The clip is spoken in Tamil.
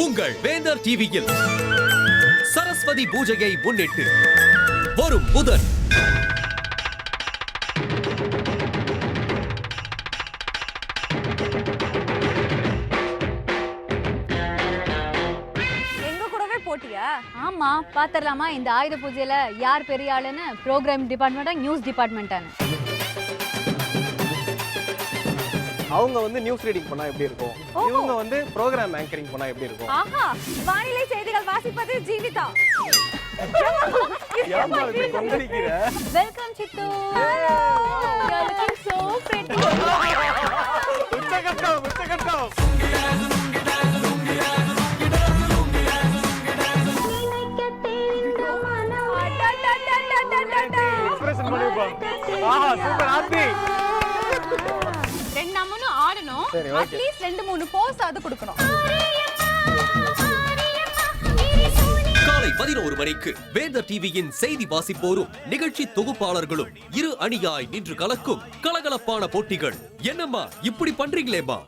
உங்கள் வேந்தர் டிவியில் சரஸ்வதி பூஜையை முன்னிட்டு வரும் புதன் போட்டியா? ஆமா, பாத்திரலாமா இந்த ஆயுத பூஜையில யார் பெரிய ஆளுன்னு ப்ரோக்ராம் டிபார்ட்மெண்டா நியூஸ் டிபார்ட்மெண்டானு. அவங்க வந்து நியூஸ் ரீடிங் பண்ணா எப்படி இருக்கும், இவங்க வந்து ப்ரோக்ராம் ஆங்கரிங் பண்ணா எப்படி இருக்கும்? ஆஹா, வானிலை செய்திகள் வாசிப்பது ஜீவிதா. ஏமா இப்படி கொந்தளிக்கிற? Welcome Sidhu. Hello, you are looking so pretty. உச்சகட்டம் உச்சகட்டம். எக்ஸ்பிரஷன் பண்ணிப்பா. ஆஹா சூப்பர் ஆர்த்தி. ரெண்டு நாமனும் ஆடணும். அட்லீஸ்ட் 2-3 போஸ் ஆது கொடுக்கணும். காலை 11 மணிக்கு வேந்தர் டிவியின் செய்தி வாசிப்போரும் நிகழ்ச்சி தொகுப்பாளர்களும் இரு அணியாய் நின்று கலக்கும் கலகலப்பான போட்டிகள். என்னம்மா இப்படி பண்றீங்களேம்மா?